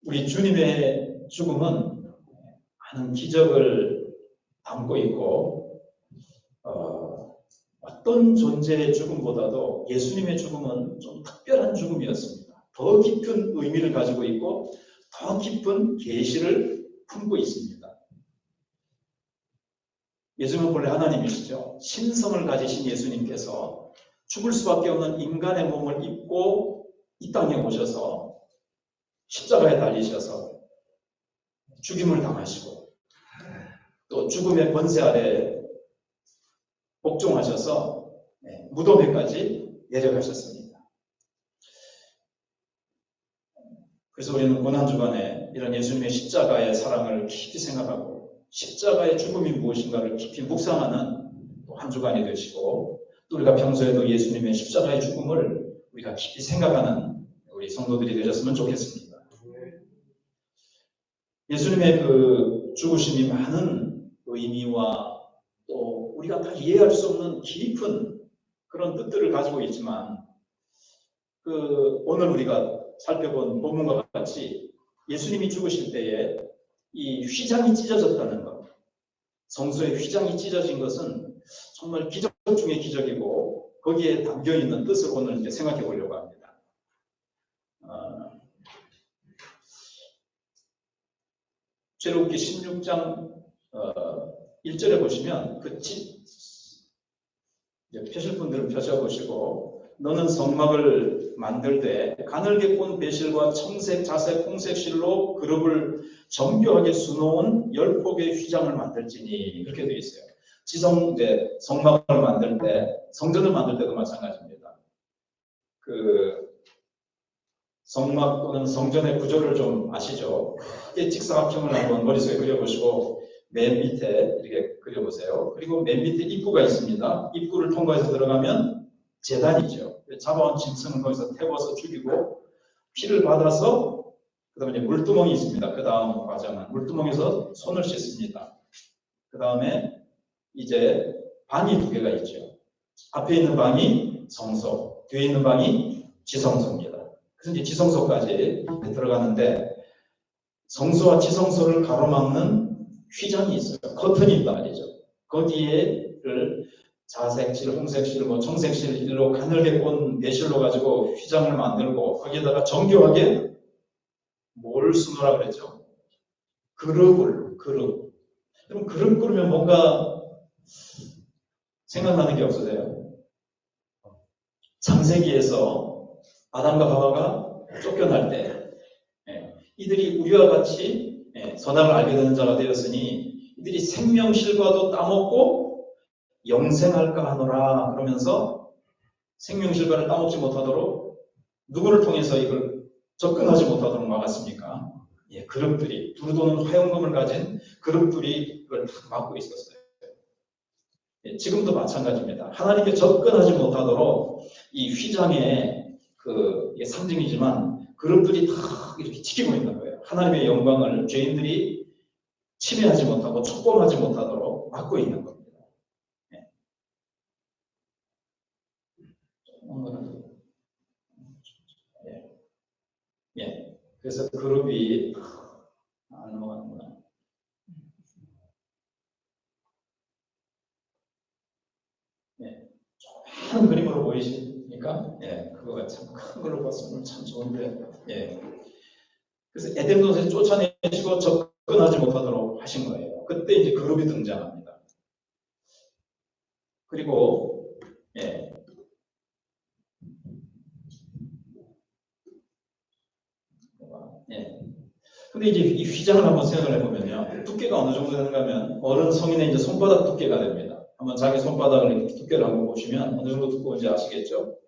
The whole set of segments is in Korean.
우리 주님의 죽음은 많은 기적을 담고 있고 어떤 존재의 죽음보다도 예수님의 죽음은 좀 특별한 죽음이었습니다. 더 깊은 의미를 가지고 있고 더 깊은 계시를 품고 있습니다. 예수님은 본래 하나님이시죠. 신성을 가지신 예수님께서 죽을 수밖에 없는 인간의 몸을 입고 이 땅에 오셔서 십자가에 달리셔서 죽임을 당하시고 또 죽음의 권세 아래 복종하셔서 무덤에까지 내려가셨습니다. 그래서 우리는 고난주간에 이런 예수님의 십자가의 사랑을 깊이 생각하고 십자가의 죽음이 무엇인가를 깊이 묵상하는 한 주간이 되시고 또 우리가 평소에도 예수님의 십자가의 죽음을 우리가 깊이 생각하는 우리 성도들이 되셨으면 좋겠습니다. 예수님의 그 죽으심이 많은 의미와 또 우리가 다 이해할 수 없는 깊은 그런 뜻들을 가지고 있지만 오늘 우리가 살펴본 본문과 같이 예수님이 죽으실 때에 이 휘장이 찢어졌다는 것, 성소의 휘장이 찢어진 것은 정말 기적 중의 기적이고 거기에 담겨있는 뜻을 오늘 이제 생각해 보려고 합니다. 출애굽기 16장 1절에 보시면 펴실 분들은 펴셔보시고 너는 성막을 만들 때 가늘게 꼰 배실과 청색, 자색, 홍색 실로 그룹을 정교하게 수놓은 10폭의 휘장을 만들지니 그렇게 되어 있어요. 성막을 만들 때, 성전을 만들 때도 마찬가지입니다. 성막 또는 성전의 구조를 좀 아시죠? 크게 직사각형을 한번 머릿속에 그려보시고 맨 밑에 이렇게 그려보세요. 그리고 맨 밑에 입구가 있습니다. 입구를 통과해서 들어가면 제단이죠. 잡아온 짐승을 거기서 태워서 죽이고 피를 받아서 그 다음에 물두멍이 있습니다. 그 다음 과정은 물두멍에서 손을 씻습니다. 그 다음에 이제 방이 2개가 있죠. 앞에 있는 방이 성소, 뒤에 있는 방이 지성소입니다. 그래서 이제 지성소까지 들어가는데 성소와 지성소를 가로막는 휘장이 있어요. 커튼이 있단 말이죠. 거기에를 자색실, 홍색실, 청색실로 가늘게 꼰 배실로 가지고 휘장을 만들고 거기에다가 정교하게 뭘 수놓으라 그랬죠? 그룹. 그럼 그룹 꾸르면 뭔가 생각나는 게 없으세요? 창세기에서 아담과 하와가 쫓겨날 때 이들이 우리와 같이 선악을 알게 되는 자가 되었으니 이들이 생명실과도 따먹고 영생할까 하노라 그러면서 생명실과를 따먹지 못하도록 누구를 통해서 이걸 접근하지 못하도록 막았습니까? 그룹들이 두루도는 화용검을 가진 그룹들이 이걸 다 막고 있었어요. 지금도 마찬가지입니다. 하나님께 접근하지 못하도록 이 휘장의 상징이지만 그룹들이 다 이렇게 지키고 있는 거예요. 하나님의 영광을 죄인들이 침해하지 못하고 촉범하지 못하도록 막고 있는 겁니다. 그래서 그룹이 안 넘어가는구나. 큰 그림으로 보이십니까? 그거가 참 큰 걸로 봤으면 참 좋은데, 그래서 에덴 동산에 쫓아내시고 접근하지 못하도록 하신 거예요. 그때 이제 그룹이 등장합니다. 그리고, 근데 이제 이 휘장을 한번 생각을 해보면요. 두께가 어느 정도 되는가 하면 어른 성인의 이제 손바닥 두께가 됩니다. 한번 자기 손바닥을 이렇게 두께를 한번 보시면 어느 정도 두꺼운지 아시겠죠?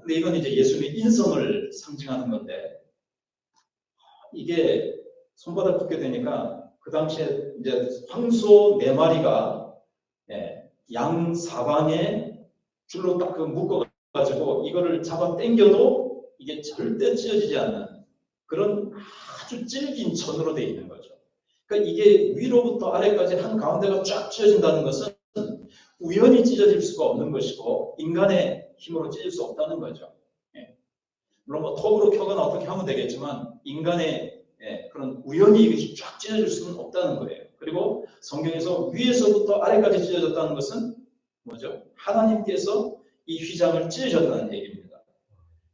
근데 이건 이제 예수님의 인성을 상징하는 건데, 이게 손바닥 두께 되니까 그 당시에 이제 황소 4마리가 양 사방에 줄로 딱 묶어가지고 이거를 잡아 당겨도 이게 절대 찢어지지 않는 그런 아주 질긴 천으로 되어 있는 거죠. 그러니까 이게 위로부터 아래까지 한 가운데가 쫙 찢어진다는 것은 우연히 찢어질 수가 없는 것이고 인간의 힘으로 찢을 수 없다는 거죠. 물론 뭐 톱으로 켜거나 어떻게 하면 되겠지만 인간의 그런 우연히 이것이 쫙 찢어질 수는 없다는 거예요. 그리고 성경에서 위에서부터 아래까지 찢어졌다는 것은 뭐죠? 하나님께서 이 휘장을 찢으셨다는 얘기입니다.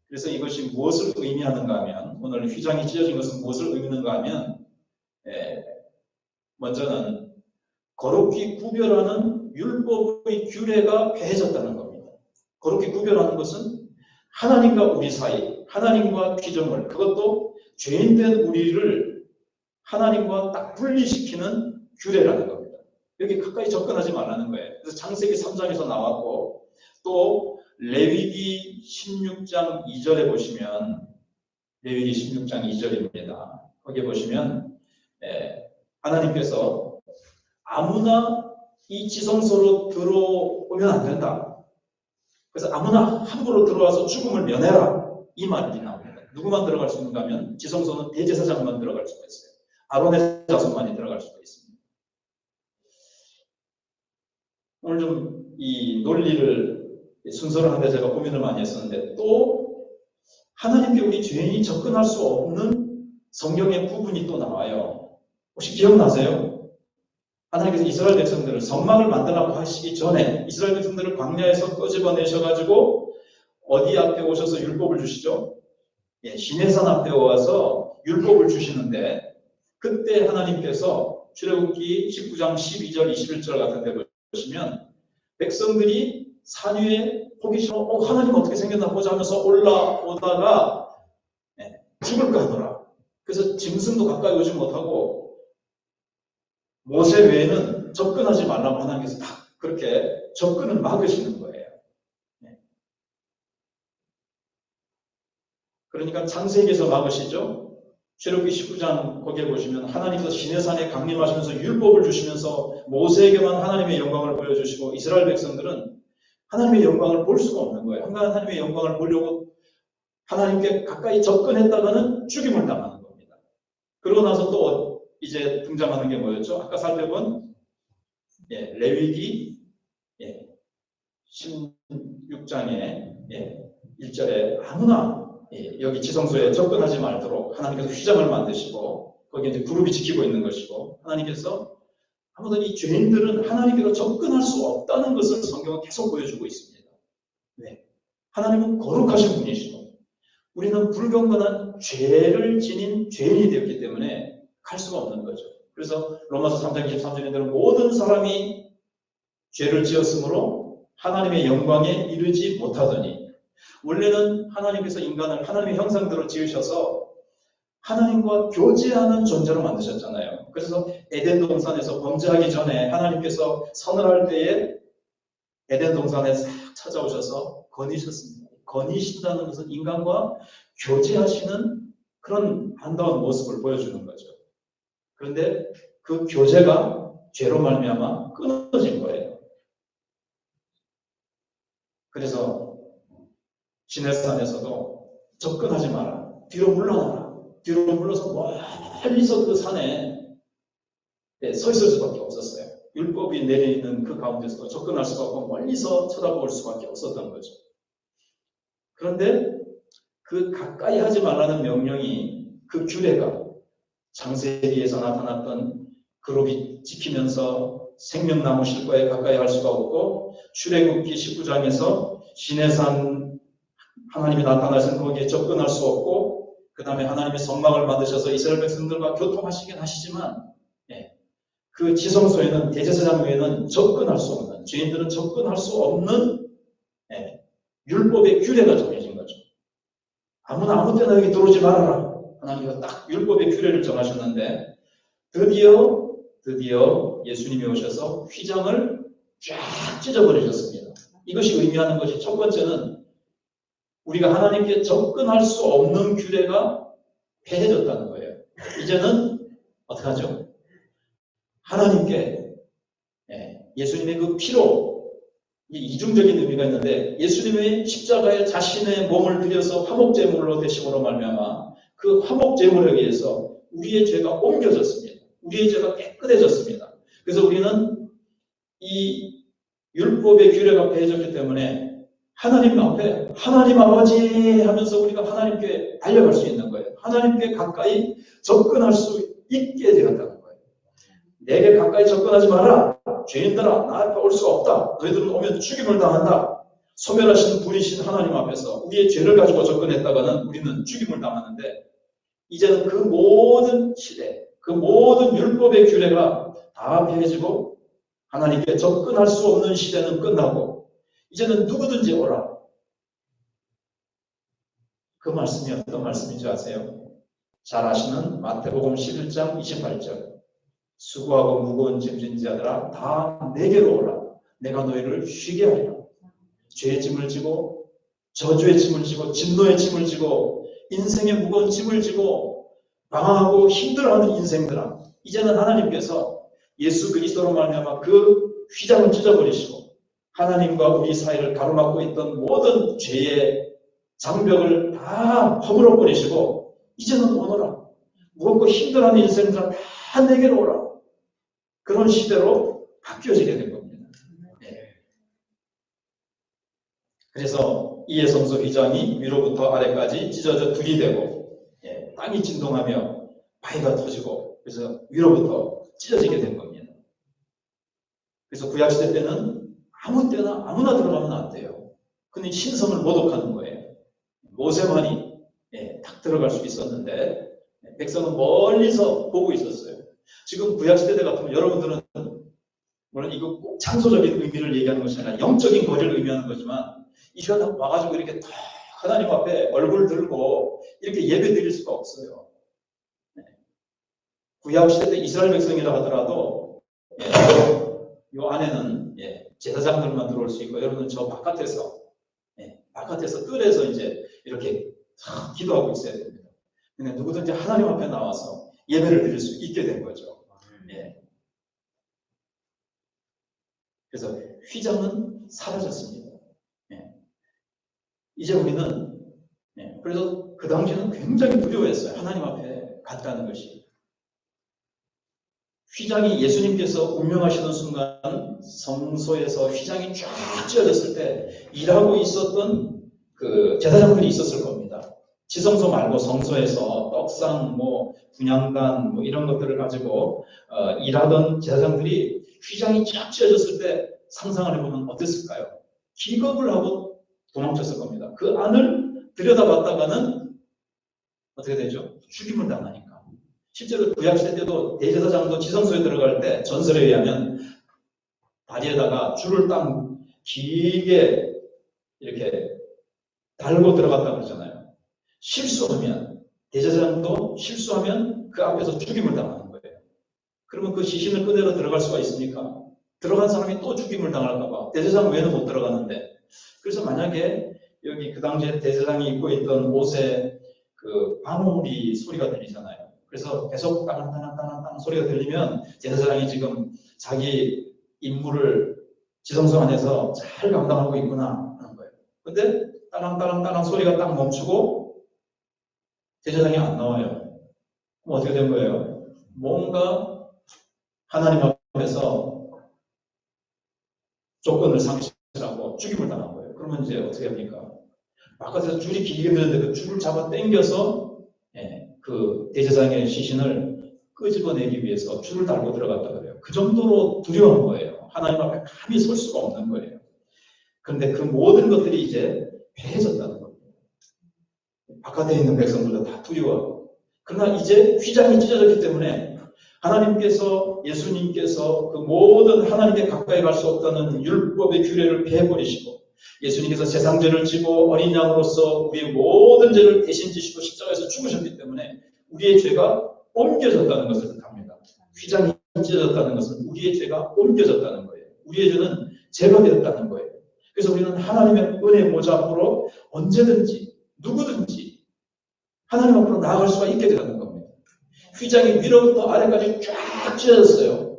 그래서 이것이 무엇을 의미하는가 하면, 오늘 휘장이 찢어진 것은 무엇을 의미하는가 하면, 먼저는 거룩히 구별하는 율법의 규례가 폐해졌다는 겁니다. 거룩히 구별하는 것은 하나님과 우리 사이, 하나님과 피조물, 그것도 죄인된 우리를 하나님과 딱 분리시키는 규례라는 겁니다. 여기 가까이 접근하지 말라는 거예요. 그래서 창세기 3장에서 나왔고, 또 레위기 16장 2절에 보시면, 레위기 16장 2절입니다. 거기에 보시면 하나님께서 아무나 이 지성소로 들어오면 안 된다. 그래서 아무나 함부로 들어와서 죽음을 면해라. 이 말이 나옵니다. 누구만 들어갈 수 있는가 하면 지성소는 대제사장만 들어갈 수가 있어요. 아론의 자손만이 들어갈 수가 있습니다. 오늘 좀 이 논리를 순서를 하는데 제가 고민을 많이 했었는데, 또 하나님께 우리 죄인이 접근할 수 없는 성경의 부분이 또 나와요. 혹시 기억나세요? 하나님께서 이스라엘 백성들을 성막을 만들라고 하시기 전에 이스라엘 백성들을 광야에서 끄집어내셔가지고 어디 앞에 오셔서 율법을 주시죠? 시내산 앞에 와서 율법을 주시는데, 그때 하나님께서 출애굽기 19장 12절 21절 같은 데 보시면 백성들이 산 위에 호기심으로 하나님 어떻게 생겼나 보자 하면서 올라오다가 죽을까 하더라. 그래서 짐승도 가까이 오지 못하고 모세 외에는 접근하지 말라고 하나님께서 다 그렇게 접근을 막으시는 거예요. 그러니까 창세기에서 막으시죠. 출애굽기 19장 거기에 보시면 하나님께서 시내산에 강림하시면서 율법을 주시면서 모세에게만 하나님의 영광을 보여주시고, 이스라엘 백성들은 하나님의 영광을 볼 수가 없는 거예요. 하나님의 영광을 보려고 하나님께 가까이 접근했다가는 죽임을 당하는 겁니다. 그러고 나서 또 이제 등장하는 게 뭐였죠? 아까 살펴본 레위기 16장의 1절에 아무나 여기 지성소에 접근하지 말도록 하나님께서 휘장을 만드시고, 거기에 이제 그룹이 지키고 있는 것이고, 하나님께서 아무튼 이 죄인들은 하나님께로 접근할 수 없다는 것을 성경은 계속 보여주고 있습니다. 하나님은 거룩하신 분이시고 우리는 불경건한 죄를 지닌 죄인이 되었기 때문에 갈 수가 없는 거죠. 그래서 로마서 3장 23절에는 모든 사람이 죄를 지었으므로 하나님의 영광에 이르지 못하더니, 원래는 하나님께서 인간을 하나님의 형상대로 지으셔서 하나님과 교제하는 존재로 만드셨잖아요. 그래서 에덴 동산에서 범죄하기 전에 하나님께서 선을 할 때에 에덴 동산에 싹 찾아오셔서 거니셨습니다. 거니신다는 것은 인간과 교제하시는 그런 아름다운 모습을 보여주는 거죠. 그런데 그 교제가 죄로 말미암아 끊어진 거예요. 그래서 시내산에서도 접근하지 마라. 뒤로 물러나라. 뒤로 물러서 멀리서 그 산에 서 있을 수밖에 없었어요. 율법이 내려있는 그 가운데서 접근할 수가 없고 멀리서 쳐다볼 수밖에 없었던 거죠. 그런데 그 가까이 하지 말라는 명령이, 그 규례가 창세기에서 나타났던 그룹이 지키면서 생명나무 실과에 가까이 할 수가 없고, 출애굽기 19장에서 시내산 하나님이 나타나셔서 거기에 접근할 수 없고, 그 다음에 하나님의 성막을 만드셔서 이스라엘 백성들과 교통하시긴 하시지만 그 지성소에는 대제사장 외에는 접근할 수 없는, 죄인들은 접근할 수 없는 율법의 규례가 정해진 거죠. 아무나 아무 때나 여기 들어오지 말아라. 하나님께서 딱 율법의 규례를 정하셨는데, 드디어 예수님이 오셔서 휘장을 쫙 찢어버리셨습니다. 이것이 의미하는 것이, 첫 번째는 우리가 하나님께 접근할 수 없는 규례가 폐해졌다는 거예요. 이제는 어떻게 하죠? 하나님께 예수님의 그 피로, 이중적인 의미가 있는데, 예수님의 십자가에 자신의 몸을 들여서 화목제물로 되심으로 말미암아 그 화목제물에 의해서 우리의 죄가 옮겨졌습니다. 우리의 죄가 깨끗해졌습니다. 그래서 우리는 이 율법의 규례가 폐해졌기 때문에 하나님 앞에 하나님 아버지 하면서 우리가 하나님께 달려갈 수 있는 거예요. 하나님께 가까이 접근할 수 있게 되었다는 거예요. 내게 가까이 접근하지 마라. 죄인들아, 나 앞에 올 수가 없다. 너희들은 오면 죽임을 당한다. 소멸하신 분이신 하나님 앞에서 우리의 죄를 가지고 접근했다가는 우리는 죽임을 당하는데, 이제는 그 모든 시대, 그 모든 율법의 규례가 다 폐해지고 하나님께 접근할 수 없는 시대는 끝나고 이제는 누구든지 오라. 그 말씀이 어떤 말씀인지 아세요? 잘 아시는 마태복음 11장 28절. 수고하고 무거운 짐진 자들아 다 내게로 오라. 내가 너희를 쉬게 하리라. 죄의 짐을 지고 저주의 짐을 지고 진노의 짐을 지고 인생의 무거운 짐을 지고 방황하고 힘들어하는 인생들아, 이제는 하나님께서 예수 그리스도로 말미암아 그 휘장을 찢어버리시고 하나님과 우리 사이를 가로막고 있던 모든 죄의 장벽을 다 허물어 버리시고 이제는 오너라. 무겁고 힘들어하는 인생들아 다 내게로 오라. 그런 시대로 바뀌어지게 된 겁니다. 그래서 이에 성소 휘장이 위로부터 아래까지 찢어져 둘이 되고 땅이 진동하며 바위가 터지고 그래서 위로부터 찢어지게 된 겁니다. 그래서 구약시대 때는 아무 때나 아무나 들어가면 안 돼요. 근데 신성을 모독하는 거예요. 모세만이 딱 들어갈 수 있었는데 백성은 멀리서 보고 있었어요. 지금 구약시대 때 같으면 여러분들은 물론 이거 꼭 창조적인 의미를 얘기하는 것이 아니라 영적인 거리를 의미하는 거지만 이 시간 와가지고 이렇게 다 하나님 앞에 얼굴 들고 이렇게 예배 드릴 수가 없어요. 구약시대 때 이스라엘 백성이라 하더라도 이 안에는 제사장들만 들어올 수 있고 여러분은 저 바깥에서 뜰에서 이제 이렇게 기도하고 있어야 됩니다. 근데 누구든지 하나님 앞에 나와서 예배를 드릴 수 있게 된 거죠. 그래서 휘장은 사라졌습니다. 이제 우리는 그래서 그 당시에는 굉장히 두려워했어요. 하나님 앞에 갔다는 것이. 휘장이 예수님께서 운명하시는 순간 성소에서 휘장이 쫙 찢어졌을 때 일하고 있었던 그 제사장들이 있었을 겁니다. 지성소 말고 성소에서 떡상, 분향단 이런 것들을 가지고 일하던 제사장들이 휘장이 쫙 찢어졌을 때 상상을 해보면 어땠을까요? 기겁을 하고 도망쳤을 겁니다. 그 안을 들여다봤다가는 어떻게 되죠? 죽임을 당하니까. 실제로 구약시대 때도 대제사장도 지성소에 들어갈 때 전설에 의하면 다리에다가 줄을 딱 길게 이렇게 달고 들어갔다고 그러잖아요. 대제사장도 실수하면 그 앞에서 죽임을 당하는 거예요. 그러면 그 시신을 그대로 들어갈 수가 있습니까? 들어간 사람이 또 죽임을 당할까봐 대제사장 외에는 못 들어가는데, 그래서 만약에 여기 그 당시에 대제사장이 입고 있던 옷에 그 방울이 소리가 들리잖아요. 그래서 계속 땅땅땅땅땅 소리가 들리면 제사장이 지금 자기 임무를 지성소 안에서 잘 감당하고 있구나 하는 거예요. 근데 따랑따랑따랑 소리가 딱 멈추고 제사장이 안 나와요. 그럼 어떻게 된 거예요? 뭔가 하나님 앞에서 조건을 상실하고 죽임을 당한 거예요. 그러면 이제 어떻게 합니까? 바깥에서 줄이 길게 늘었는데 그 줄을 잡아 당겨서 그 대제사장의 시신을 끄집어내기 위해서 줄을 달고 들어갔다 그래요. 그 정도로 두려운 거예요. 하나님 앞에 감히 설 수가 없는 거예요. 그런데 그 모든 것들이 이제 폐해졌다는 겁니다. 바깥에 있는 백성들도 다 두려워하고. 그러나 이제 휘장이 찢어졌기 때문에 하나님께서, 예수님께서 그 모든 하나님께 가까이 갈 수 없다는 율법의 규례를 폐해버리시고 예수님께서 세상죄를 지고 어린 양으로서 우리의 모든 죄를 대신 지시고 십자가에서 죽으셨기 때문에 우리의 죄가 옮겨졌다는 것을 뜻합니다. 휘장이 찢어졌다는 것은 우리의 죄가 옮겨졌다는 거예요. 우리의 죄는 제거되었다는 거예요. 그래서 우리는 하나님의 은혜 보좌 앞으로 언제든지 누구든지 하나님 앞으로 나아갈 수가 있게 되는 겁니다. 휘장이 위로부터 아래까지 쫙 찢어졌어요.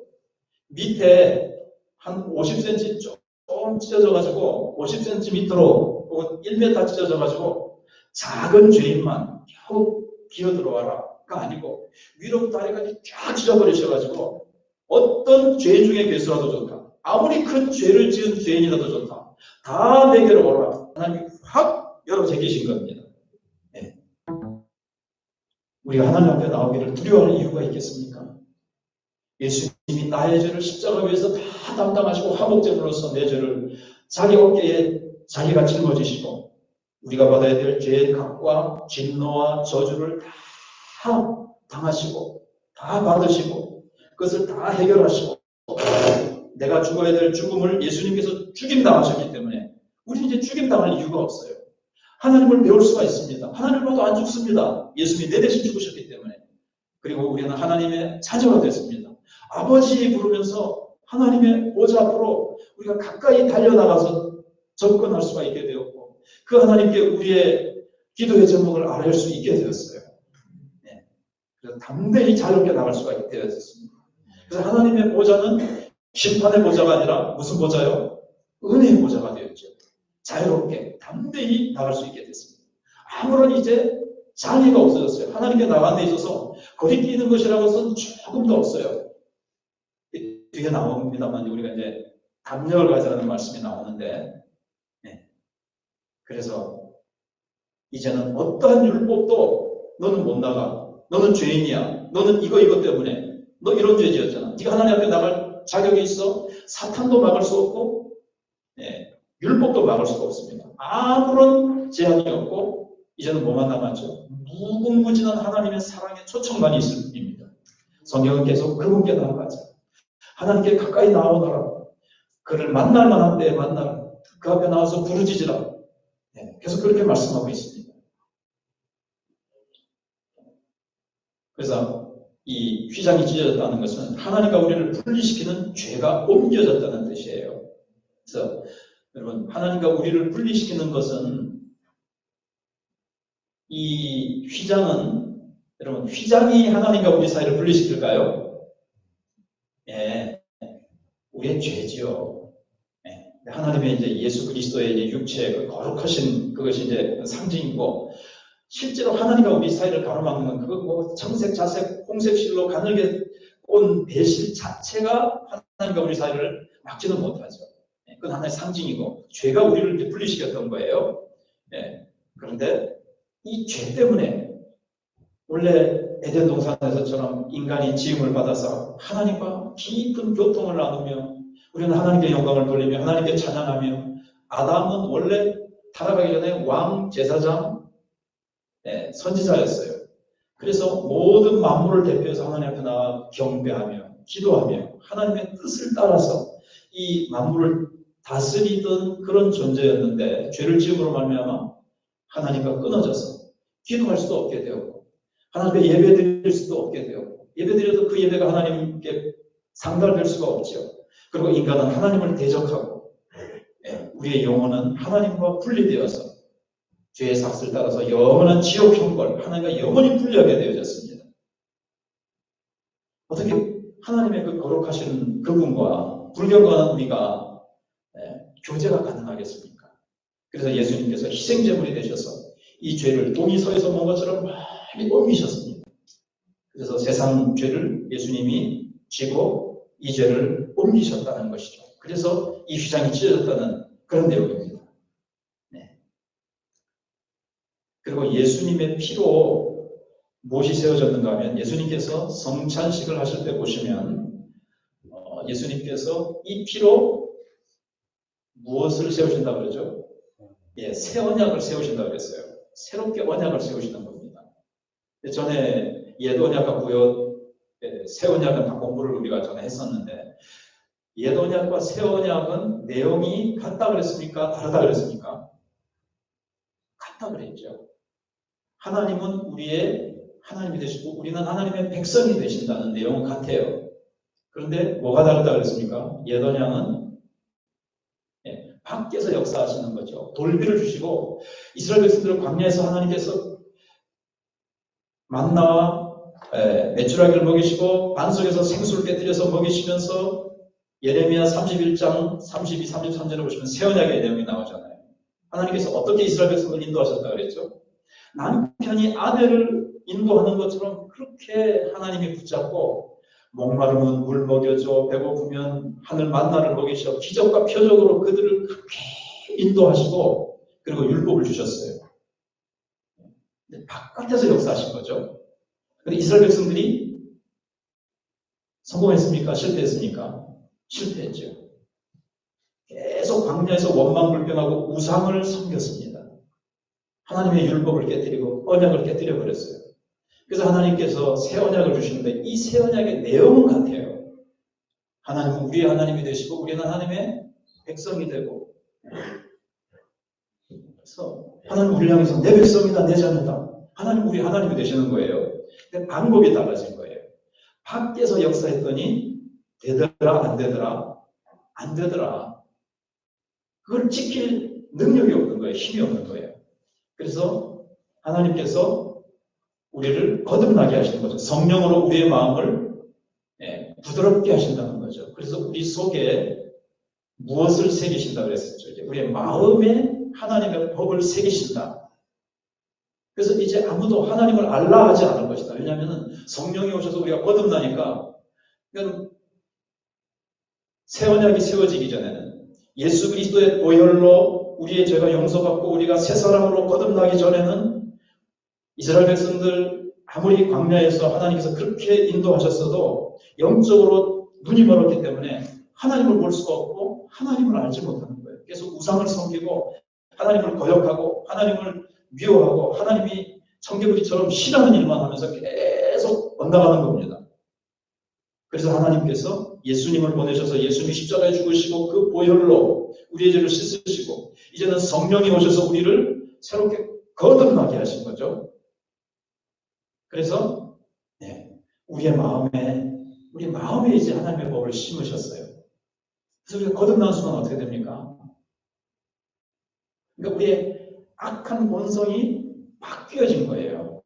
밑에 한 50cm 조금 찢어져가지고 50cm로 혹은 1m 찢어져가지고 작은 죄인만 겨우 기어 들어와라가 아니고 위로부터 아래까지 쫙 찢어버리셔가지고 어떤 죄 중에 괴수라도 좋다. 아무리 큰 죄를 지은 죄인이라도 좋다. 다 내게로 오라. 하나님이 확 열어 제기신 겁니다. 네. 우리가 하나님 앞에 나오기를 두려워할 이유가 있겠습니까? 예수님이 나의 죄를 십자가 위에서 다 담당하시고 화목제물로서 내 죄를 자기 어깨에 자기가 짊어지시고 우리가 받아야 될 죄의 값과 진노와 저주를 다 당하시고 다 받으시고 그것을 다 해결하시고 내가 죽어야 될 죽음을 예수님께서 죽임당하셨기 때문에 우리는 이제 죽임당할 이유가 없어요. 하나님을 배울 수가 있습니다. 하나님을 봐도 안 죽습니다. 예수님이 내 대신 죽으셨기 때문에. 그리고 우리는 하나님의 자녀가 됐습니다. 아버지 부르면서 하나님의 보좌 앞으로 우리가 가까이 달려나가서 접근할 수가 있게 되었고 그 하나님께 우리의 기도의 제목을 알릴 수 있게 되었어요. 네. 그래서 담대히 자유롭게 나갈 수가 되었습니다. 그래서 하나님의 보좌는 심판의 보좌가 아니라 무슨 보좌요? 은혜의 보좌가 되었죠. 자유롭게 담대히 나갈 수 있게 됐습니다. 아무런 이제 장애가 없어졌어요. 하나님께 나가는 데 있어서 거리끼는 것이라고 해서는 조금도 없어요. 뒤에 나옵니다만 우리가 이제 담력을 가지라는 말씀이 나오는데 네. 그래서 이제는 어떠한 율법도 너는 못 나가. 너는 죄인이야. 너는 이거 때문에 너 이런 죄 지었잖아. 네가 하나님 앞에 나갈 자격이 있어. 사탄도 막을 수 없고 네. 율법도 막을 수가 없습니다. 아무런 제한이 없고 이제는 뭐만 남았죠? 무궁무진한 하나님의 사랑의 초청만이 있을 뿐입니다. 성경은 계속 그분께 나아가자. 하나님께 가까이 나오너라. 그를 만날 만한 때에 만나라. 그 앞에 나와서 부르짖으라. 네, 계속 그렇게 말씀하고 있습니다. 그래서 이 휘장이 찢어졌다는 것은 하나님과 우리를 분리시키는 죄가 옮겨졌다는 뜻이에요. 그래서 여러분 하나님과 우리를 분리시키는 것은 이 휘장은 여러분 휘장이 하나님과 우리 사이를 분리시킬까요? 예, 우리의 죄지요. 예, 하나님의 이제 예수 그리스도의 이제 육체의 그 거룩하신 그것이 이제 상징이고 실제로 하나님과 우리 사이를 가로막는 건 그거 뭐 청색, 자색, 홍색실로 가늘게 온 배실 자체가 하나님과 우리 사이를 막지는 못하죠. 예, 그건 하나의 상징이고 죄가 우리를 이제 분리시켰던 거예요. 예, 그런데 이 죄 때문에 원래 에덴 동산에서처럼 인간이 지음을 받아서 하나님과 깊은 교통을 나누며 우리는 하나님께 영광을 돌리며 하나님께 찬양하며 아담은 원래 타락하기 전에 왕 제사장 네, 선지자였어요. 그래서 모든 만물을 대표해서 하나님 앞에 나와 경배하며 기도하며 하나님의 뜻을 따라서 이 만물을 다스리던 그런 존재였는데 죄를 지음으로 말미암아 하나님과 끊어져서 기도할 수도 없게 되었고 하나님께 예배드릴 수도 없게 되었고 예배드려도 그 예배가 하나님께 상달될 수가 없죠. 그리고 인간은 하나님을 대적하고 우리의 영혼은 하나님과 분리되어서 죄의 삭슬을 따라서 영원한 지옥 형벌 하나님과 영원히 분리하게 되어졌습니다. 어떻게 하나님의 그 거룩하신 그분과 불경건한 우리가 교제가 가능하겠습니까? 그래서 예수님께서 희생제물이 되셔서 이 죄를 동이 서에서 먹은 것처럼 많이 옮기셨습니다. 그래서 세상 죄를 예수님이 지고 이 죄를 옮기셨다는 것이죠. 그래서 이 휘장이 찢어졌다는 그런 내용입니다. 네. 그리고 예수님의 피로 무엇이 세워졌는가 하면 예수님께서 성찬식을 하실 때 보시면 예수님께서 이 피로 무엇을 세우신다고 그러죠? 예, 새 언약을 세우신다고 그랬어요. 새롭게 언약을 세우시는 겁니다. 전에 옛 언약과 구약, 새 언약은 다 공부를 우리가 전에 했었는데 옛 언약과 새 언약은 내용이 같다 그랬습니까? 다르다 그랬습니까? 같다 그랬죠. 하나님은 우리의 하나님이 되시고 우리는 하나님의 백성이 되신다는 내용은 같아요. 그런데 뭐가 다르다 그랬습니까? 옛 언약은 밖에서 역사하시는 거죠. 돌비를 주시고 이스라엘 백성들을 광야에서 하나님께서 만나와 메추라기를 먹이시고 반석에서 생수를 깨뜨려서 먹이시면서 예레미야 31장 32, 33절에 보시면 새 언약의 내용이 나오잖아요. 하나님께서 어떻게 이스라엘 백성을 인도하셨다 그랬죠? 남편이 아내를 인도하는 것처럼 그렇게 하나님이 붙잡고 목마르면 물 먹여줘, 배고프면 하늘 만나를 먹이셔 기적과 표적으로 그들을 그렇게 인도하시고 그리고 율법을 주셨어요. 바깥에서 역사하신 거죠. 근데 이스라엘 백성들이 성공했습니까? 실패했습니까? 실패했죠. 계속 광야에서 원망불평하고 우상을 섬겼습니다. 하나님의 율법을 깨뜨리고 언약을 깨뜨려 버렸어요. 그래서 하나님께서 새 언약을 주시는데 이 새 언약의 내용은 같아요. 하나님은 우리의 하나님이 되시고 우리는 하나님의 백성이 되고, 그래서 하나님 우리를 향해서 내 백성이다, 내 자녀다. 하나님 우리 하나님이 되시는 거예요. 근데 방법이 달라진 거예요. 밖에서 역사했더니 되더라 안 되더라 안 되더라. 그걸 지킬 능력이 없는 거예요. 힘이 없는 거예요. 그래서 하나님께서 우리를 거듭나게 하시는 거죠. 성령으로 우리의 마음을 부드럽게 하신다는 거죠. 그래서 우리 속에 무엇을 새기신다 그랬었죠. 이제 우리의 마음에 하나님의 법을 새기신다. 그래서 이제 아무도 하나님을 알라 하지 않을 것이다. 왜냐하면 성령이 오셔서 우리가 거듭나니까, 그러니까 새 언약이 세워지기 전에는 예수 그리스도의 보혈로 우리의 죄가 용서받고 우리가 새 사람으로 거듭나기 전에는 이스라엘 백성들 아무리 광야에서 하나님께서 그렇게 인도하셨어도 영적으로 눈이 멀었기 때문에 하나님을 볼 수가 없고 하나님을 알지 못하는 거예요. 계속 우상을 섬기고 하나님을 거역하고 하나님을 미워하고 하나님이 청개구리처럼 싫어하는 일만 하면서 계속 엇나가는 겁니다. 그래서 하나님께서 예수님을 보내셔서 예수님이 십자가에 죽으시고 그 보혈로 우리의 죄를 씻으시고 이제는 성령이 오셔서 우리를 새롭게 거듭나게 하신 거죠. 그래서 우리 마음에 이제 하나님의 법을 심으셨어요. 그래서 우리가 거듭난 순간 어떻게 됩니까? 그러니까 우리의 악한 본성이 바뀌어진 거예요.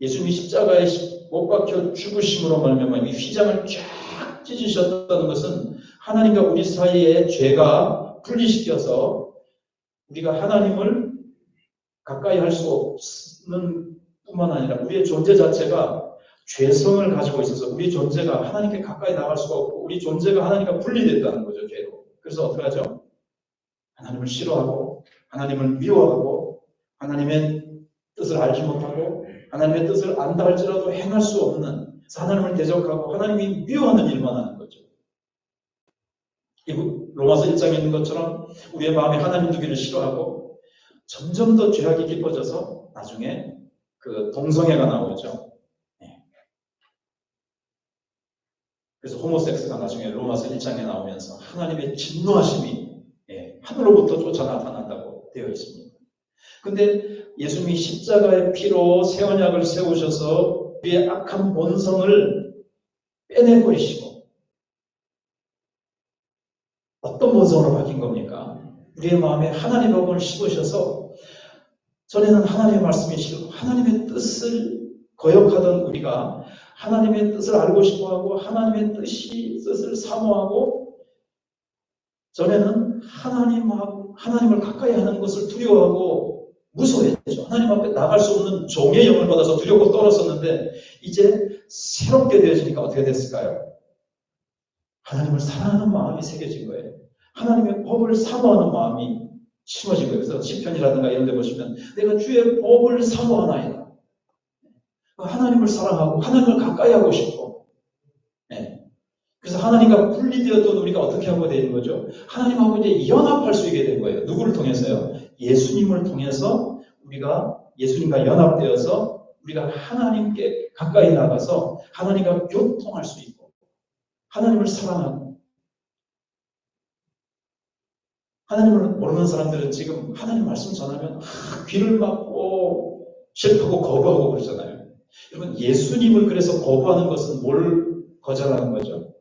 예수님이 십자가에 못 박혀 죽으심으로 말미암아 이 휘장을 쫙 찢으셨다는 것은 하나님과 우리 사이의 죄가 분리시켜서 우리가 하나님을 가까이 할 수 없는 뿐만 아니라 우리의 존재 자체가 죄성을 가지고 있어서 우리 존재가 하나님께 가까이 나갈 수가 없고 우리 존재가 하나님과 분리됐다는 거죠, 죄로. 그래서 어떻게 하죠? 하나님을 싫어하고 하나님을 미워하고 하나님의 뜻을 알지 못하고 하나님의 뜻을 안다 할지라도 행할 수 없는, 하나님을 대적하고 하나님이 미워하는 일만 하는 거죠. 로마서 1장에 있는 것처럼 우리의 마음에 하나님 두기를 싫어하고 점점 더 죄악이 깊어져서 나중에 그 동성애가 나오죠. 그래서 호모섹스가 나중에 로마서 1장에 나오면서 하나님의 진노하심이 하늘로부터 쫓아 나타난다고 되어 있습니다. 근데 예수님이 십자가의 피로 새 언약을 세우셔서 우리의 악한 본성을 빼내버리시고 어떤 본성으로 바뀐 겁니까? 우리의 마음에 하나님의 법을 심으셔서 전에는 하나님의 말씀이 싫고 하나님의 뜻을 거역하던 우리가 하나님의 뜻을 알고 싶어하고 하나님의 뜻을 사모하고 전에는 하나님을 가까이 하는 것을 두려워하고 무서워했죠. 하나님 앞에 나갈 수 없는 종의 영을 받아서 두렵고 떨었었는데 이제 새롭게 되어지니까 어떻게 됐을까요? 하나님을 사랑하는 마음이 새겨진 거예요. 하나님의 법을 사모하는 마음이 심어진 거예요. 그래서 시편이라든가 이런 데 보시면 내가 주의 법을 사모하나이다. 하나님을 사랑하고 하나님을 가까이 하고 싶고, 그래서 하나님과 분리되었던 우리가 어떻게 하고 되는 거죠? 하나님하고 이제 연합할 수 있게 된 거예요. 누구를 통해서요? 예수님을 통해서 우리가 예수님과 연합되어서 우리가 하나님께 가까이 나가서 하나님과 교통할 수 있고 하나님을 사랑하고, 하나님을 모르는 사람들은 지금 하나님 말씀 전하면 귀를 막고 싫다고 거부하고 그러잖아요. 여러분, 예수님을 그래서 거부하는 것은 뭘 거절하는 거죠?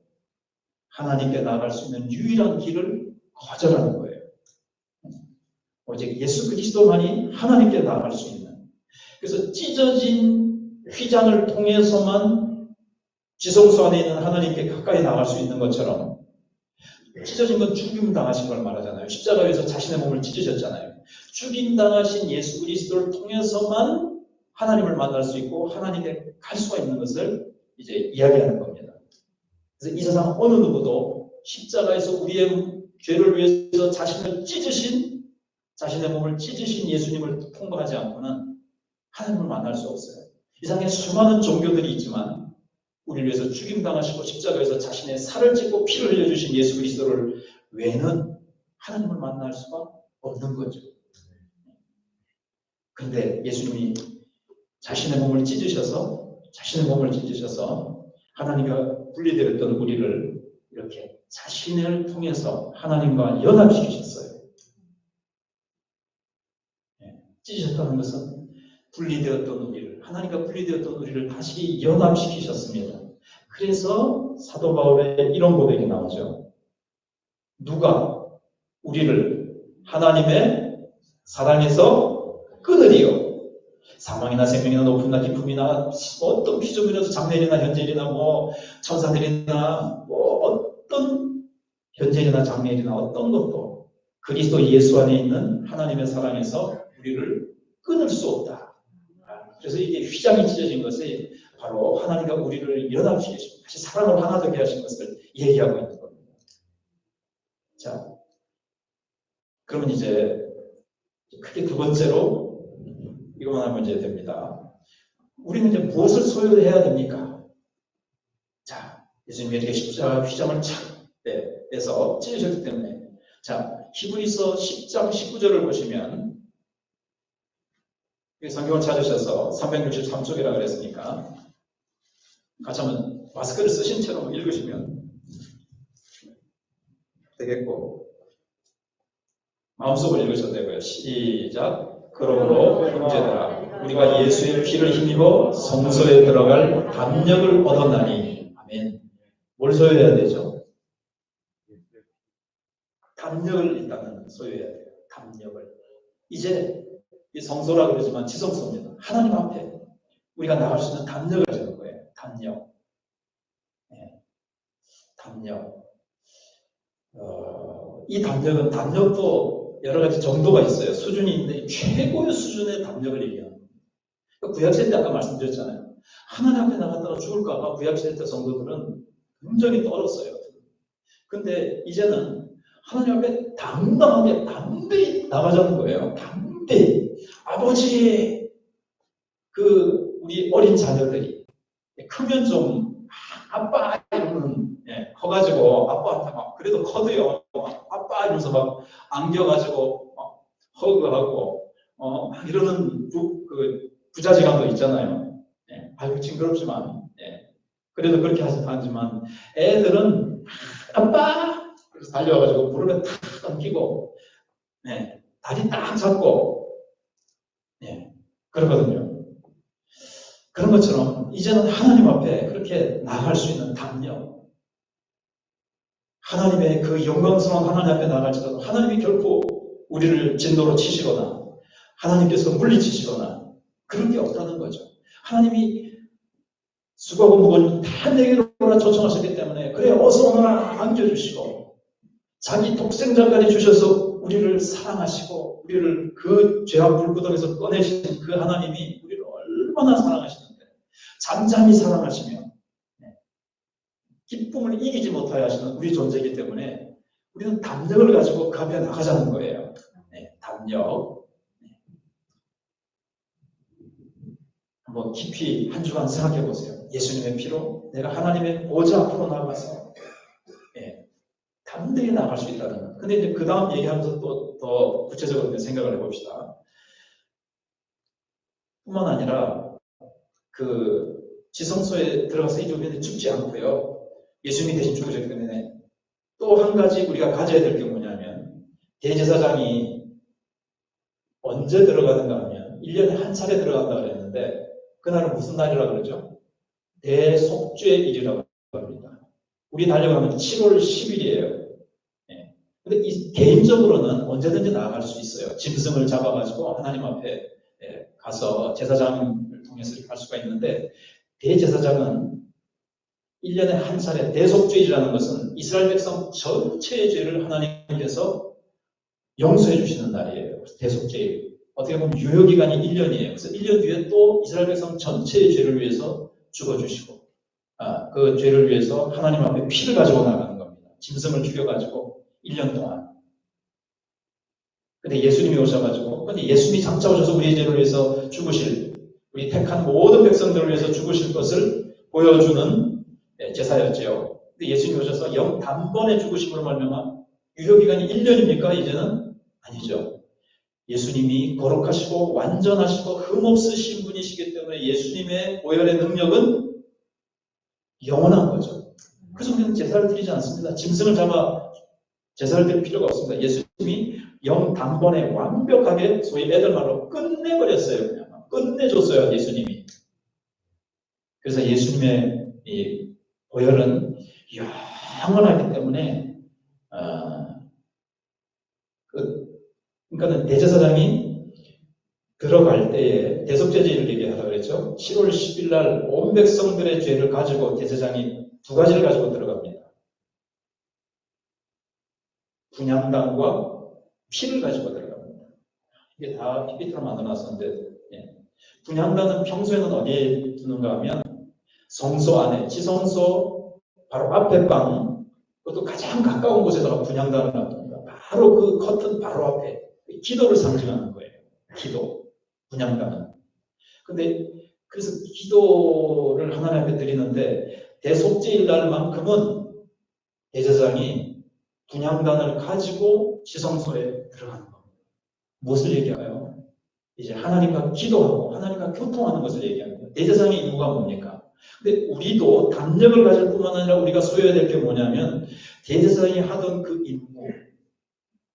하나님께 나아갈 수 있는 유일한 길을 거절하는 거예요. 오직 예수 그리스도만이 하나님께 나아갈 수 있는. 그래서 찢어진 휘장을 통해서만 지성소 안에 있는 하나님께 가까이 나아갈 수 있는 것처럼, 찢어진 건 죽임 당하신 걸 말하잖아요. 십자가에서 자신의 몸을 찢으셨잖아요. 죽임 당하신 예수 그리스도를 통해서만 하나님을 만날 수 있고 하나님께 갈 수가 있는 것을 이제 이야기하는 겁니다. 그래서 이 세상 어느 누구도 십자가에서 우리의 죄를 위해서 자신을 찢으신 자신의 몸을 찢으신 예수님을 통과하지 않고는 하나님을 만날 수 없어요. 이 세상에 수많은 종교들이 있지만 우리를 위해서 죽임당하시고 십자가에서 자신의 살을 찢고 피를 흘려주신 예수 그리스도를 외에는 하나님을 만날 수가 없는 거죠. 그런데 예수님이 자신의 몸을 찢으셔서 하나님과 분리되었던 우리를 이렇게 자신을 통해서 하나님과 연합시키셨어요. 찢으셨다는 것은 분리되었던 우리를, 하나님과 분리되었던 우리를 다시 연합시키셨습니다. 그래서 사도 바울의 이런 고백이 나오죠. 누가 우리를 하나님의 사랑에서 끊으리요? 사망이나 생명이나 높음이나 깊음이나 어떤 피조물이나 장래일이나 현재일이나 천사들이나 어떤 현재일이나 장래일이나 어떤 것도 그리스도 예수 안에 있는 하나님의 사랑에서 우리를 끊을 수 없다. 그래서 이게 휘장이 찢어진 것이 바로 하나님과 우리를 연합시키시고 다시 사랑을 하나 되게 하신 것을 얘기하고 있는 겁니다. 자, 그러면 이제 크게 두 번째로 이것만 하면 이제 됩니다. 우리는 이제 무엇을 소유해야 됩니까? 자, 예수님이 이렇게 십자가 휘장을 착 떼서 찢으셨기 때문에 자, 히브리서 10장 19절을 보시면 성경을 찾으셔서 363쪽이라고 그랬으니까 같이 한번 마스크를 쓰신 채로 읽으시면 되겠고 마음속으로 읽으셔도 되고요. 시작. 그러므로 형제들아 우리가 예수의 피를 힘입어 성소에 들어갈 담력을 얻었나니 아멘. 뭘 소유해야 되죠? 담력을 일단은 소유해야 돼요. 담력을. 이제 이 성소라고 그러지만 지성소입니다. 하나님 앞에 우리가 나갈 수 있는 담력을 가지는 거예요. 담력. 네. 담력. 이 담력도 여러 가지 정도가 있어요. 수준이 있는데 최고의 수준의 담력을 얘기합니다. 구약시대 때 아까 말씀드렸잖아요. 하나님 앞에 나갔다가 죽을까봐 구약시대 때 성도들은 굉장히 떨었어요. 근데 이제는 하나님 앞에 담대히 나가자는 거예요. 담대히. 아버지, 우리 어린 자녀들이 크면 좀 아빠 이러면 커가지고 아빠한테 막 그래도 커도요 아빠 이러면서 막 안겨가지고 막 허그하고 막 이러는 부자지간도 있잖아요. 아이고 징그럽지만 그래도 그렇게 하지만 애들은 아빠 그래서 달려와가지고 무릎에 탁 얹히고 다리 딱 잡고 그러거든요. 그런 것처럼 이제는 하나님 앞에 그렇게 나갈 수 있는 담력, 하나님의 그 영광스러운 하나님 앞에 나갈지라도 하나님이 결코 우리를 진노로 치시거나 하나님께서 물리치시거나 그런 게 없다는 거죠. 하나님이 수고하고 무거운 다 내게로 오라 초청하셨기 때문에 그래 어서 오너라 안겨주시고 자기 독생자까지 주셔서 우리를 사랑하시고 우리를 그 죄악 불구덩에서 꺼내신 그 하나님이 우리를 얼마나 사랑하시는데 잠잠히 사랑하시며 기쁨을 이기지 못하여 하시는 우리 존재이기 때문에 우리는 담력을 가지고 그 앞에 나가자는 거예요. 담력. 한번 깊이 한 주간 생각해 보세요. 예수님의 피로 내가 하나님의 보좌 앞으로 나가서 담대히 나갈 수 있다는 것. 근데 이제 그 다음 얘기하면서 또 더 구체적으로 생각을 해봅시다. 뿐만 아니라 그 지성소에 들어가서 이제 우리는 죽지 않고요. 예수님이 대신 죽으셨기 때문에 또 한 가지 우리가 가져야 될 게 뭐냐면 대제사장이 언제 들어가는가 하면 1년에 한 차례 들어간다고 그랬는데 그날은 무슨 날이라고 그러죠? 대속죄 일이라고 합니다. 우리 달력하면 7월 10일이에요. 근데 개인적으로는 언제든지 나아갈 수 있어요. 짐승을 잡아가지고 하나님 앞에 가서 제사장을 통해서 할 수가 있는데 대제사장은 1년에 한 차례 대속죄일이라는 것은 이스라엘 백성 전체의 죄를 하나님께서 용서해 주시는 날이에요. 대속죄일. 어떻게 보면 유효기간이 1년이에요. 그래서 1년 뒤에 또 이스라엘 백성 전체의 죄를 위해서 죽어주시고 그 죄를 위해서 하나님 앞에 피를 가지고 나가는 겁니다. 짐승을 죽여가지고 1년 동안. 근데 예수님이 오셔가지고, 근데 예수님이 장차 오셔서 우리의 죄를 위해서 죽으실, 우리 택한 모든 백성들을 위해서 죽으실 것을 보여주는 제사였지요. 근데 예수님이 오셔서 영 단번에 죽으심으로 말미암아 유효기간이 1년입니까? 이제는 아니죠. 예수님이 거룩하시고 완전하시고 흠없으신 분이시기 때문에 예수님의 보혈의 능력은 영원한 거죠. 그래서 우리는 제사를 드리지 않습니다. 짐승을 잡아 제사를 드릴 필요가 없습니다. 예수님이 영 단번에 완벽하게 소위 애들 말로 끝내버렸어요. 그냥 끝내줬어요. 예수님이. 그래서 예수님의 이 보혈은 영원하기 때문에 그러니까는 대제사장이 들어갈 때에 대속죄제를 얘기하다 그랬죠. 7월 10일 날 온 백성들의 죄를 가지고 대제사장이 두 가지를 가지고 들어갑니다. 분향단과 피를 가지고 들어갑니다. 이게 다 PPT로 만들어놨었는데, 분향단은 평소에는 어디에 두는가 하면 성소 안에, 지성소 바로 앞에 방, 그것도 가장 가까운 곳에다가 분향단을 놔둡니다. 바로 그 커튼 바로 앞에 기도를 상징하는 거예요. 기도, 분향단은. 근데 그래서 기도를 하나님 앞에 드리는데 대속죄일 날만큼은 대제사장이 분향단을 가지고 지성소에 들어가는 겁니다. 무엇을 얘기하나요? 이제 하나님과 기도하고 하나님과 교통하는 것을 얘기합니다. 대제사장의 임무가 뭡니까? 근데 우리도 담력을 가질 뿐만 아니라 우리가 소유해야 될 게 뭐냐면 대제사장이 하던 그 임무,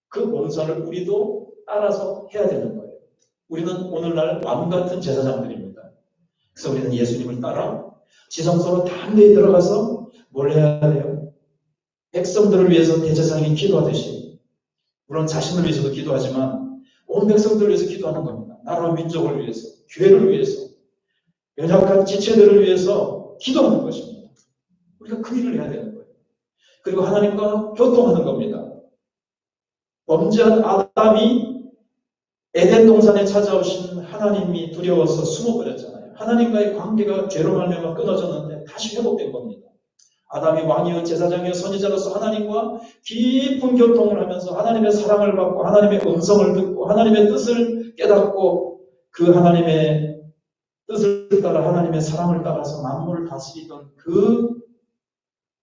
그 봉사를 우리도 따라서 해야 되는 거예요. 우리는 오늘날 왕 같은 제사장들입니다. 그래서 우리는 예수님을 따라 지성소로 담대히 들어가서 뭘 해야 돼요? 백성들을 위해서 대제사장이 기도하듯이, 물론 자신을 위해서도 기도하지만 온 백성들을 위해서 기도하는 겁니다. 나라와 민족을 위해서, 교회를 위해서, 연약한 지체들을 위해서 기도하는 것입니다. 우리가 그 일을 해야 되는 거예요. 그리고 하나님과 교통하는 겁니다. 범죄한 아담이 에덴 동산에 찾아오신 하나님이 두려워서 숨어버렸잖아요. 하나님과의 관계가 죄로 말미암아 끊어졌는데 다시 회복된 겁니다. 아담이 왕이요 제사장이요 선지자로서 하나님과 깊은 교통을 하면서 하나님의 사랑을 받고 하나님의 음성을 듣고 하나님의 뜻을 깨닫고 그 하나님의 뜻을 따라 하나님의 사랑을 따라서 만물을 다스리던 그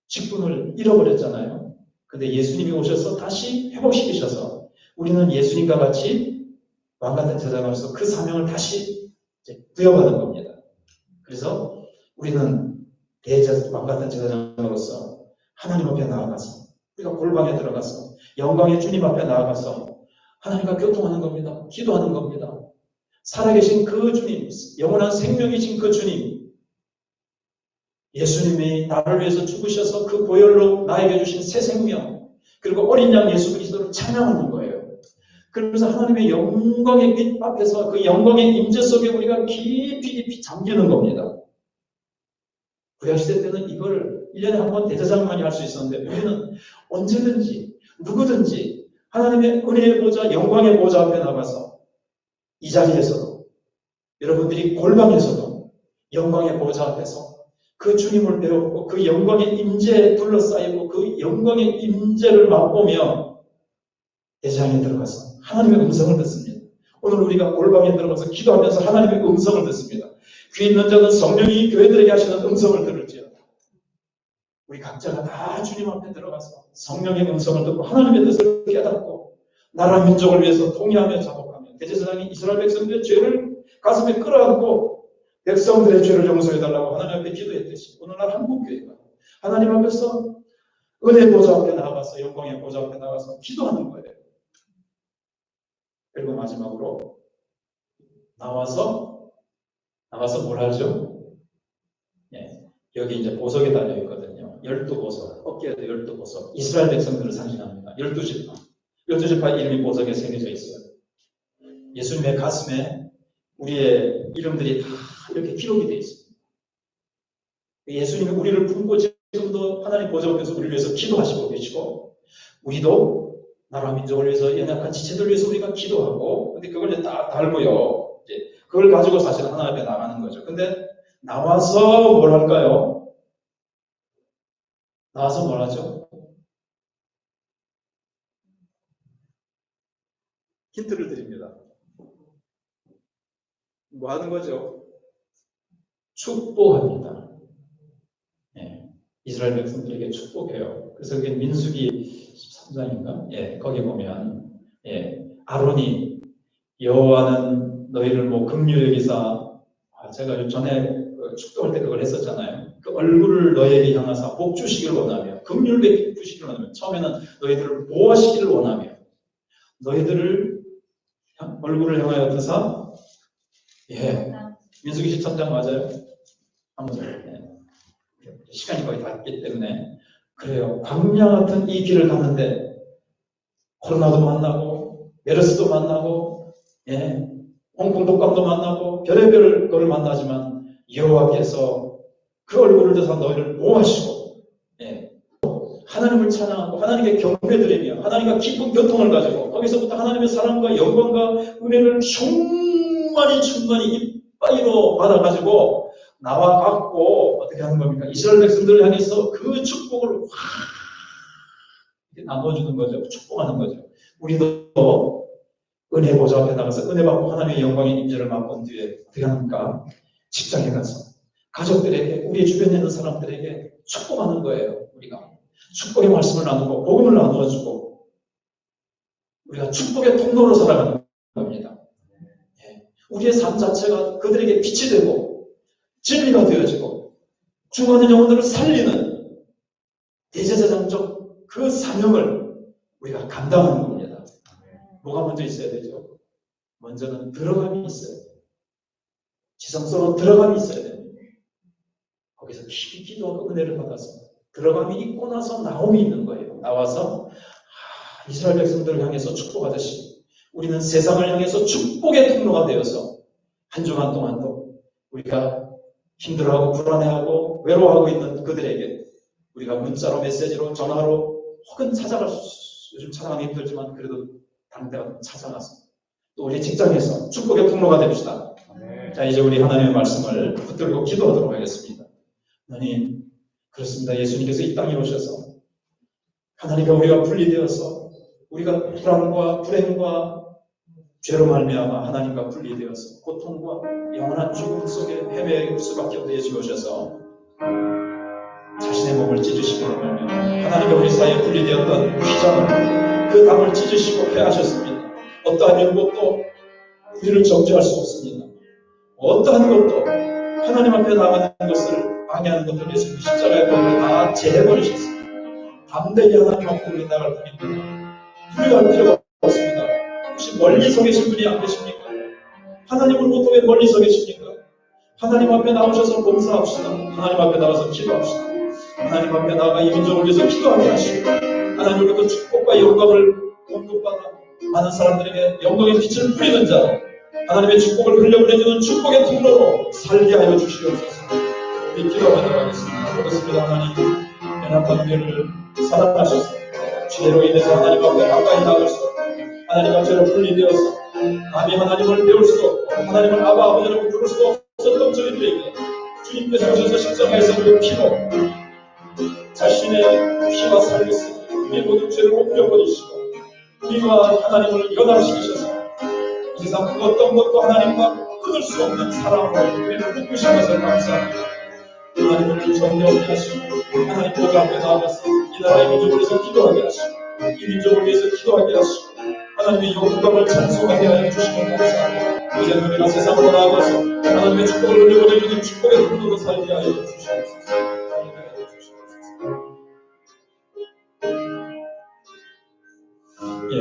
직분을 잃어버렸잖아요. 근데 예수님이 오셔서 다시 회복시키셔서 우리는 예수님과 같이 왕같은 제사장으로서 그 사명을 다시 부여받은 겁니다. 그래서 우리는 왕같은 제사장으로서 하나님 앞에 나아가서 우리가 골방에 들어가서 영광의 주님 앞에 나아가서 하나님과 교통하는 겁니다. 기도하는 겁니다. 살아계신 그 주님, 영원한 생명이신 그 주님, 예수님이 나를 위해서 죽으셔서 그 보혈로 나에게 주신 새 생명, 그리고 어린 양 예수 그리스도를 찬양하는 거예요. 그래서 하나님의 영광의 빛 앞에서 그 영광의 임재 속에 우리가 깊이 잠기는 겁니다. 구약시대 때는 이걸 1년에 한 번 대제사장만이 할 수 있었는데 우리는 언제든지 누구든지 하나님의 은혜의 보좌, 영광의 보좌 앞에 나가서 이 자리에서도 여러분들이 골방에서도 영광의 보좌 앞에서 그 주님을 배웠고 그 영광의 임재에 둘러싸이고 그 영광의 임재를 맛보며 대제사장에 들어가서 하나님의 음성을 듣습니다. 오늘 우리가 골방에 들어가서 기도하면서 하나님의 음성을 듣습니다. 귀 있는 자는 성령이 교회들에게 하시는 음성을 들을지어다. 우리 각자가 다 주님 앞에 들어가서 성령의 음성을 듣고 하나님의 뜻을 깨닫고 나라 민족을 위해서 통일하며 자복하며 대제사장이 이스라엘 백성들의 죄를 가슴에 끌어안고 백성들의 죄를 용서해달라고 하나님 앞에 기도했듯이 오늘날 한국교회가 하나님 앞에서 은혜 보좌 앞에 나가서 영광의 보좌 앞에 나가서 기도하는 거예요. 그리고 마지막으로 나와서 뭘 하죠? 여기 이제 보석이 달려 있거든요. 12보석, 어깨에도 12보석. 이스라엘 백성들을 상징합니다. 12지파. 12지파 이름이 보석에 새겨져 있어요. 예수님의 가슴에 우리의 이름들이 다 이렇게 기록이 되어 있습니다. 예수님이 우리를 품고 지금도 하나님 보좌 앞에서 우리를 위해서 기도하시고 계시고 우리도 나라 민족을 위해서 연약한 지체들을 위해서 우리가 기도하고 근데 그걸 이제 딱 달고요. 이제 그걸 가지고 사실 하나님 앞에 나가는 거죠. 근데 나와서 뭘 할까요? 나와서 뭘 하죠? 힌트를 드립니다. 뭐 하는 거죠? 축복합니다. 예, 이스라엘 백성들에게 축복해요. 그래서 그게 민수기 13장인가? 예, 거기 보면 아론이 여호와는 너희를 뭐 긍휼히 여기사, 제가 전에 축도할 때 그걸 했었잖아요. 그 얼굴을 너희에게 향하사 복 주시기를 원하며, 긍휼 베푸시기를 원하며, 처음에는 너희들을 보호하시기를 원하며, 너희들을 얼굴을 향하여 드사, 민수기 13장 맞아요? 시간이 거의 다 됐기 때문에 그래요. 광야 같은 이 길을 갔는데 코로나도 만나고 메르스도 만나고 홍콩 독감도 만나고 별의별 거를 만나지만 여호와께서 그 얼굴을 드사 너희를 보호하시고 하나님을 찬양하고 하나님께 경배드리며 하나님과 깊은 교통을 가지고 거기서부터 하나님의 사랑과 영광과 은혜를 충만히 이빠이로 받아가지고 나와 갖고 어떻게 하는 겁니까? 이스라엘 백성들을 향해서 그 축복을 확 나눠주는 거죠. 축복하는 거죠. 우리도 은혜 보좌 앞에 나가서 은혜 받고 하나님의 영광의 임재를 맛본 뒤에 어떻게 합니까? 직장에 가서 가족들에게, 우리 주변에 있는 사람들에게 축복하는 거예요. 우리가 축복의 말씀을 나누고 복음을 나누어주고 우리가 축복의 통로로 살아가는 겁니다. 우리의 삶 자체가 그들에게 빛이 되고 진리가 되어지고 죽어가는 영혼들을 살리는 대제사장적 그 사명을 우리가 감당하는 겁니다. 뭐가 먼저 있어야 되죠? 먼저는 들어감이 있어야 돼요. 지성소로 들어감이 있어야 됩니다. 거기서 깊이 기도하고 은혜를 받아서 들어감이 있고 나서 나옴이 있는 거예요. 나와서 이스라엘 백성들을 향해서 축복하듯이 우리는 세상을 향해서 축복의 통로가 되어서 한 주간 동안도 우리가 힘들어하고 불안해하고 외로워하고 있는 그들에게 우리가 문자로, 메시지로, 전화로 혹은 찾아갈 수, 요즘 찾아가기 힘들지만 그래도 다른 데 가서 찾아가서 또 우리 직장에서 축복의 통로가 됩시다. 자, 이제 우리 하나님의 말씀을 붙들고 기도하도록 하겠습니다. 하나님, 그렇습니다. 예수님께서 이 땅에 오셔서 하나님과 우리가 분리되어서 우리가 불안과 불행과 죄로 말미암아 하나님과 분리되어서 고통과 영원한 죽음 속에 헤매일 수밖에 없는 예수님 오셔서 자신의 몸을 찢으시고 하나님과 우리 사이에 분리되었던 휘장을 그 담을 찢으시고 패하셨습니다. 어떠한 연못도 우리를 정죄할 수 없습니다. 어떠한 것도 하나님 앞에 나가는 것을 방해하는 것들 예수님 십자가의 법을 다 제해버리셨습니다. 담대히 하나님 앞에 우리 나갈 뿐입니다. 두려워할 필요가 없습니다. 혹시 멀리서 계신 분이 안 계십니까? 하나님을 못 보게 멀리서 계십니까? 하나님 앞에 나오셔서 봉사합시다. 하나님 앞에 나가서 기도합시다. 하나님 앞에 나가 이 민족을 위해서 기도하게 하시고 하나님으로부터 축복과 영광을 공급받아 많은 사람들에게 영광의 빛을 뿌리는 자, 하나님의 축복을 흘려보내주는 축복의 통로로 살게 하여 주시옵소서. 우리 기도하도록 하겠습니다. 그렇습니다. 하나님, 연합한 우리를 사랑하셔서 죄로 인해서 하나님 앞에 가까이 나갈 수 없고 하나님 앞에로 분리되어서 감히 하나님을 배울 수 없고 하나님을 아바 아버지라고 부를 수 없었던 저희들에게 주님께서 오셔서 십자가에서 그 피로 자신의 피와 살을 쓰고 우리의 모든 죄를 옮겨버리시고 우리와 하나님을 연합시키셔서 이 세상 그 어떤 것도 하나님과 끊을 수 없는 사랑으로 우리를 묶으신 것을 감사합니다. 하나님을 정죄하게 하시고 하나님 보좌 앞에 나아가서 이 나라의 민족을 위해서 기도하게 하시고 이 민족을 위해서 기도하게 하시고 하나님의 영광을 찬송하게 하여 주시면 감사합니다. 이제 우리가 세상으로 나아가서 하나님의 축복을 흘려보내주는 축복의 통로로 살게 하여 주시옵소서.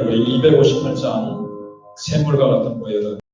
우리 258장 샘물과 같은 보혈은